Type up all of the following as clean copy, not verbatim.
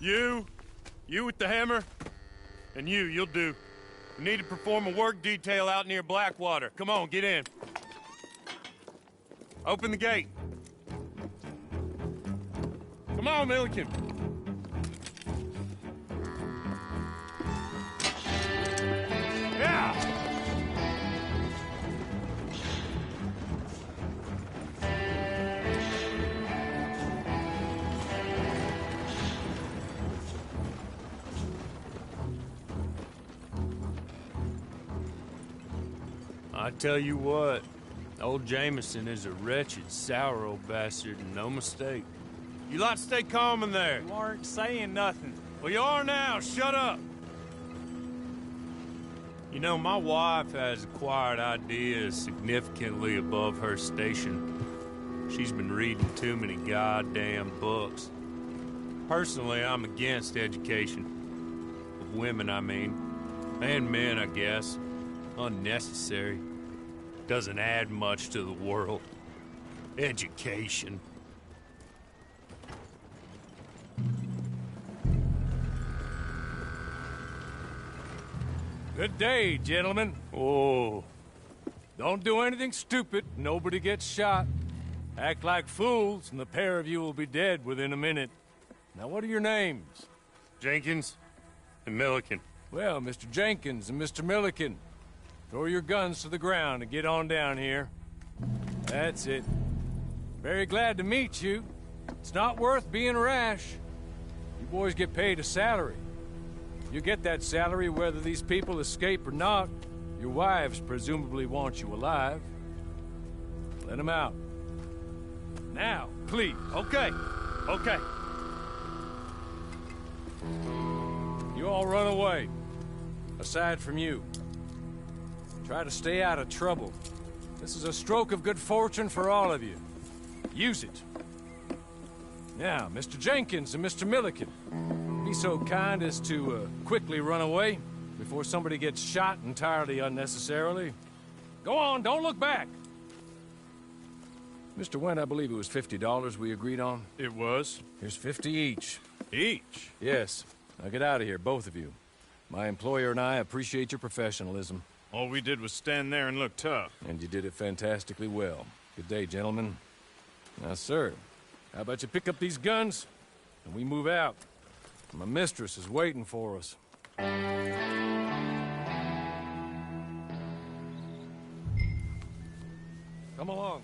You with the hammer, and you'll do. We need to perform a work detail out near Blackwater. Come on, get in. Open the gate. Come on, Milliken. Yeah! I tell you what, old Jameson is a wretched, sour old bastard, and no mistake. You lot stay calm in there. You aren't saying nothing. Well, you are now. Shut up. You know, my wife has acquired ideas significantly above her station. She's been reading too many goddamn books. Personally, I'm against education. Of women, I mean. And men, I guess. Unnecessary. Doesn't add much to the world. Education. Good day, gentlemen. Oh. Don't do anything stupid. Nobody gets shot. Act like fools, and the pair of you will be dead within a minute. Now, what are your names? Jenkins and Milliken. Well, Mr. Jenkins and Mr. Milliken, throw your guns to the ground and get on down here. That's it. Very glad to meet you. It's not worth being rash. You boys get paid a salary. You get that salary whether these people escape or not. Your wives presumably want you alive. Let them out. Now, please. Okay. Okay. You all run away. Aside from you. Try to stay out of trouble. This is a stroke of good fortune for all of you. Use it. Now, Mr. Jenkins and Mr. Milliken, be so kind as to quickly run away before somebody gets shot entirely unnecessarily. Go on, don't look back. Mr. Went, I believe it was $50 we agreed on. It was. Here's 50 each. Each? Yes. Now get out of here, both of you. My employer and I appreciate your professionalism. All we did was stand there and look tough. And you did it fantastically well. Good day, gentlemen. Now, sir, how about you pick up these guns and we move out? My mistress is waiting for us. Come along.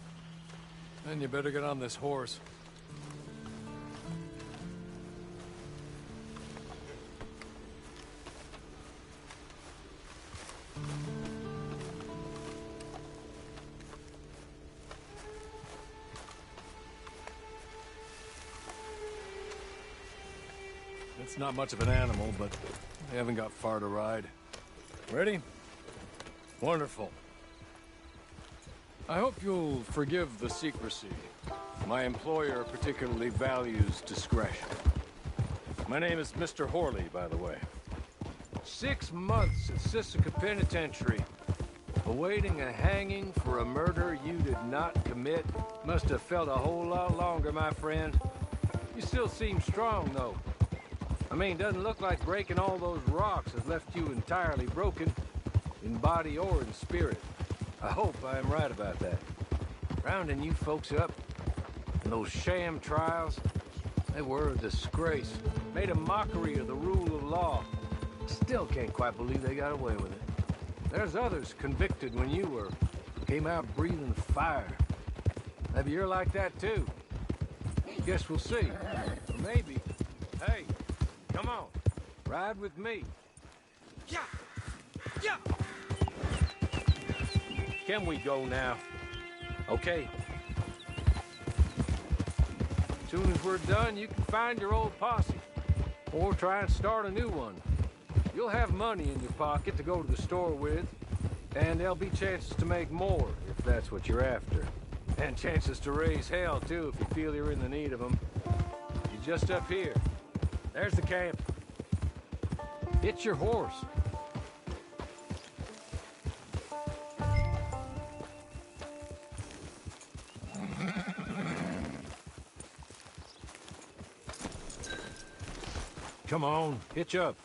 Then you better get on this horse. It's not much of an animal, but they haven't got far to ride. Ready? Wonderful. I hope you'll forgive the secrecy. My employer particularly values discretion. My name is Mr. Horley, by the way. 6 months at Sisika Penitentiary, awaiting a hanging for a murder you did not commit. Must have felt a whole lot longer, my friend. You still seem strong, though. I mean, doesn't look like breaking all those rocks has left you entirely broken, in body or in spirit. I hope I am right about that. Rounding you folks up, and those sham trials, they were a disgrace. Made a mockery of the rule of law. Still can't quite believe they got away with it. There's others convicted when you were. Came out breathing fire. Maybe you're like that too. Guess we'll see. Or maybe. Hey, come on. Ride with me. Yeah! Yeah! Can we go now? Okay. As soon as we're done, you can find your old posse. Or try and start a new one. You'll have money in your pocket to go to the store with. And there'll be chances to make more, if that's what you're after. And chances to raise hell, too, if you feel you're in the need of them. You're just up here. There's the camp. Hit your horse. Come on, hitch up.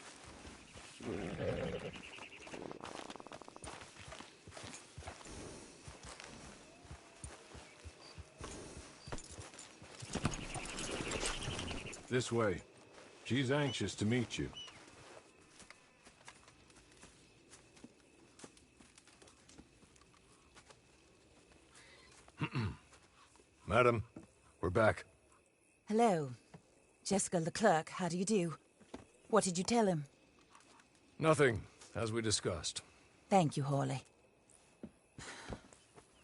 This way. She's anxious to meet you. Madam, we're back. Hello. Jessica Leclerc, how do you do? What did you tell him? Nothing, as we discussed. Thank you, Hawley.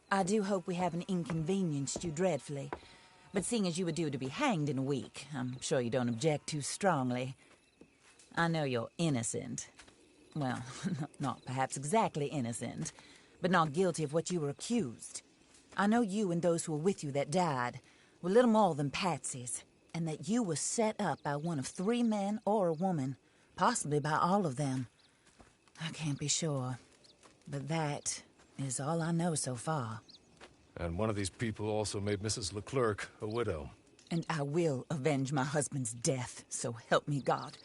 I do hope we haven't inconvenienced you dreadfully. But seeing as you were due to be hanged in a week, I'm sure you don't object too strongly. I know you're innocent. Well, not perhaps exactly innocent, but not guilty of what you were accused. I know you and those who were with you that died were little more than patsies, and that you were set up by one of 3 men or a woman, possibly by all of them. I can't be sure, but that is all I know so far. And one of these people also made Mrs. Leclerc a widow. And I will avenge my husband's death, so help me God.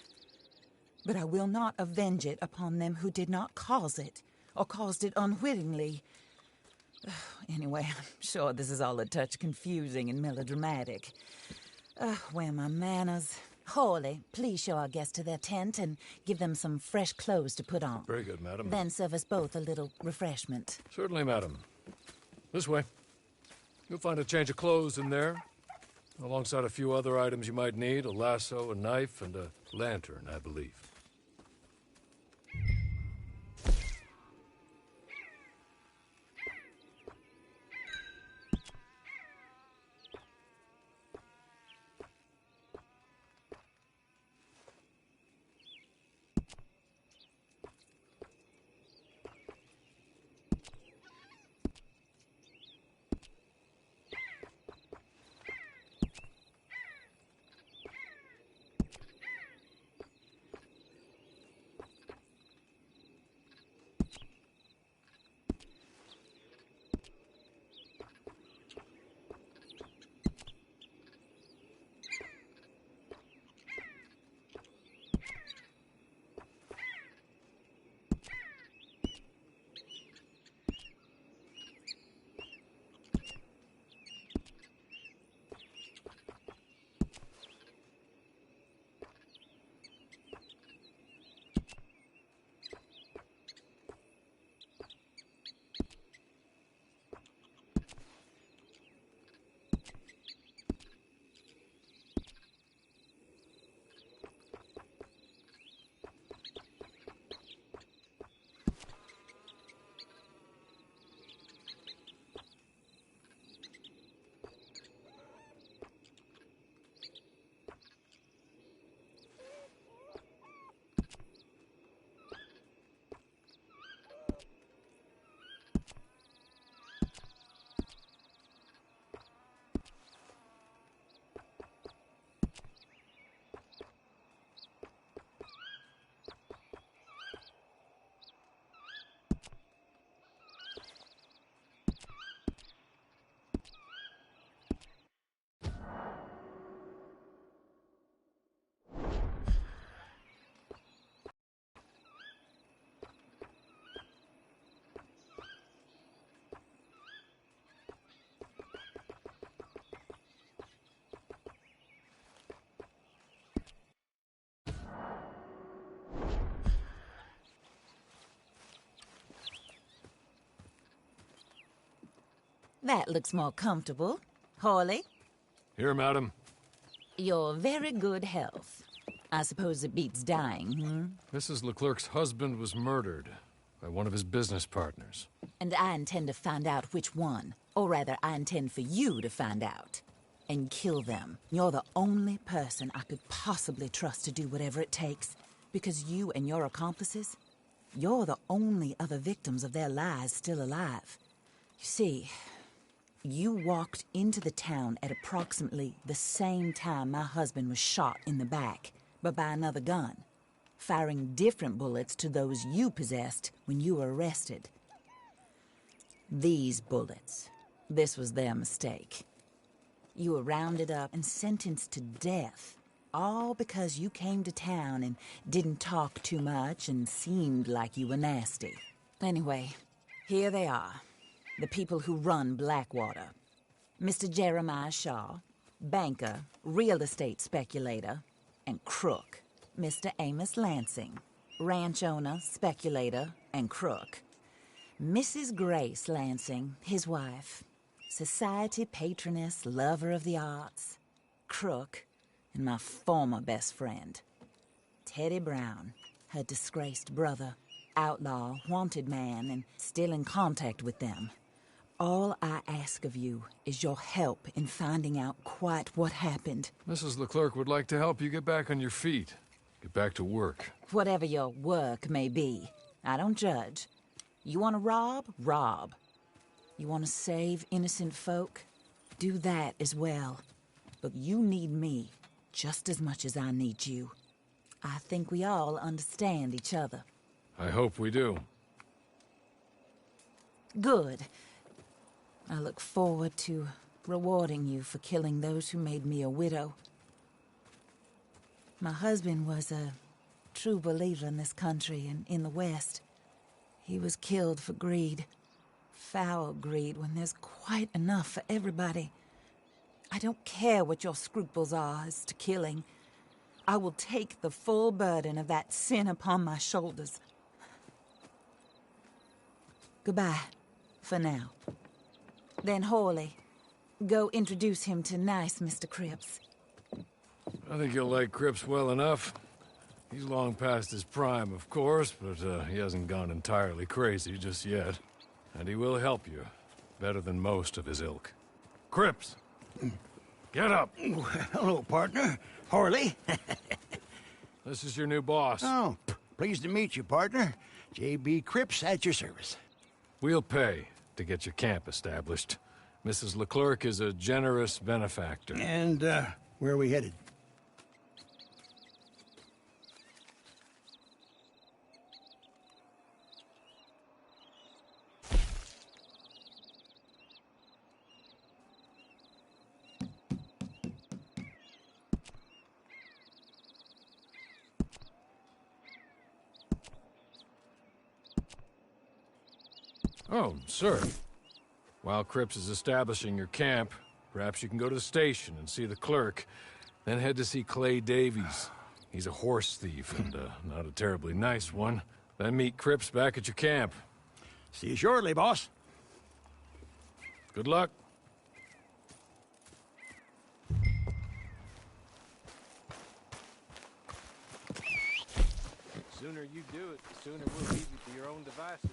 But I will not avenge it upon them who did not cause it, or caused it unwittingly. Anyway, I'm sure this is all a touch confusing and melodramatic. Where are my manners? Hawley, please show our guests to their tent and give them some fresh clothes to put on. Very good, madam. Then serve us both a little refreshment. Certainly, madam. This way. You'll find a change of clothes in there, alongside a few other items you might need, a lasso, a knife, and a lantern, I believe. That looks more comfortable. Hawley, Here, madam. you're very good health. I suppose it beats dying, hmm? Mrs. Leclerc's husband was murdered by one of his business partners. And I intend to find out which one. Or rather, I intend for you to find out. And kill them. You're the only person I could possibly trust to do whatever it takes. Because you and your accomplices, you're the only other victims of their lies still alive. You see, you walked into the town at approximately the same time my husband was shot in the back, but by another gun, firing different bullets to those you possessed when you were arrested. These bullets, this was their mistake. You were rounded up and sentenced to death, All because you came to town and didn't talk too much and seemed like you were nasty. Anyway, here they are. The people who run Blackwater. Mr. Jeremiah Shaw, banker, real estate speculator, and crook. Mr. Amos Lansing, ranch owner, speculator, and crook. Mrs. Grace Lansing, his wife, society patroness, lover of the arts, crook, and my former best friend. Teddy Brown, her disgraced brother, outlaw, wanted man, and still in contact with them. All I ask of you is your help in finding out quite what happened. Mrs. Leclerc would like to help you get back on your feet. Get back to work. Whatever your work may be, I don't judge. You want to rob? Rob. You want to save innocent folk? Do that as well. But you need me just as much as I need you. I think we all understand each other. I hope we do. Good. I look forward to rewarding you for killing those who made me a widow. My husband was a true believer in this country and in the West. He was killed for greed. Foul greed when there's quite enough for everybody. I don't care what your scruples are as to killing. I will take the full burden of that sin upon my shoulders. Goodbye, for now. Then Hawley, go introduce him to nice Mr. Cripps. I think you'll like Cripps well enough. He's long past his prime, of course, but he hasn't gone entirely crazy just yet. And he will help you, better than most of his ilk. Cripps! Get up! Hello, partner. Harley. This is your new boss. Oh, pleased to meet you, partner. J.B. Cripps at your service. We'll pay to get your camp established. Mrs. Leclerc is a generous benefactor. And, where are we headed? Oh, sir. While Cripps is establishing your camp, perhaps you can go to the station and see the clerk, then head to see Clay Davies. He's a horse thief, and not a terribly nice one. Then meet Cripps back at your camp. See you shortly, boss. Good luck. The sooner you do it, the sooner we'll leave you to your own devices.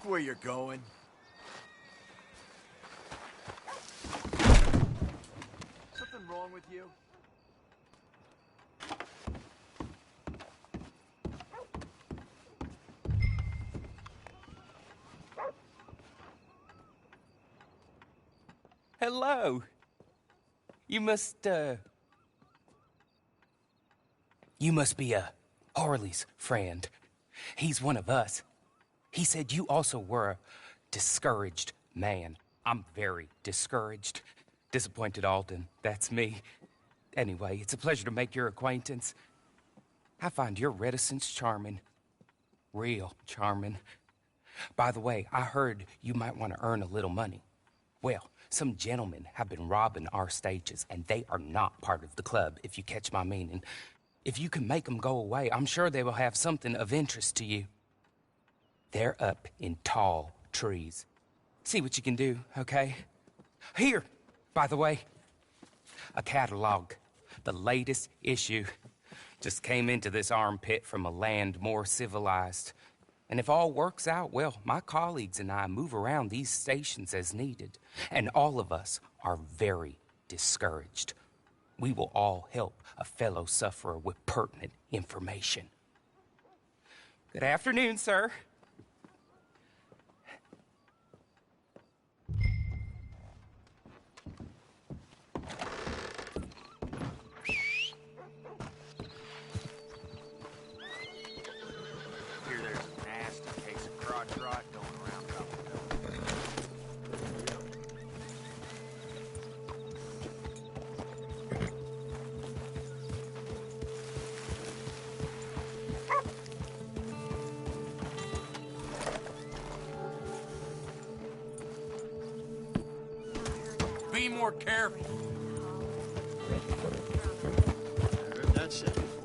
where you're going? Something wrong with you? Hello. You must be Harley's friend. He's one of us. He said you also were a discouraged man. I'm very discouraged. Disappointed Alden, that's me. Anyway, it's a pleasure to make your acquaintance. I find your reticence charming. Real charming. By the way, I heard you might want to earn a little money. Well, some gentlemen have been robbing our stages, and they are not part of the club, if you catch my meaning. If you can make them go away, I'm sure they will have something of interest to you. They're up in tall trees. See what you can do, okay? Here, by the way, a catalog. The latest issue. Just came into this armpit from a land more civilized. And if all works out, well, my colleagues and I move around these stations as needed. And all of us are very discouraged. We will all help a fellow sufferer with pertinent information. Good afternoon, sir. Here there's a nasty case of crotch rot going around Copperville. Be more careful. I heard that said before.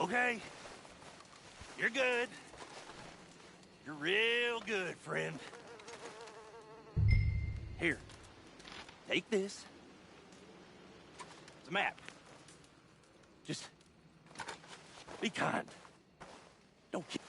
Okay. You're good. You're real good, friend. Here. Take this. It's a map. Just be kind. Don't kill.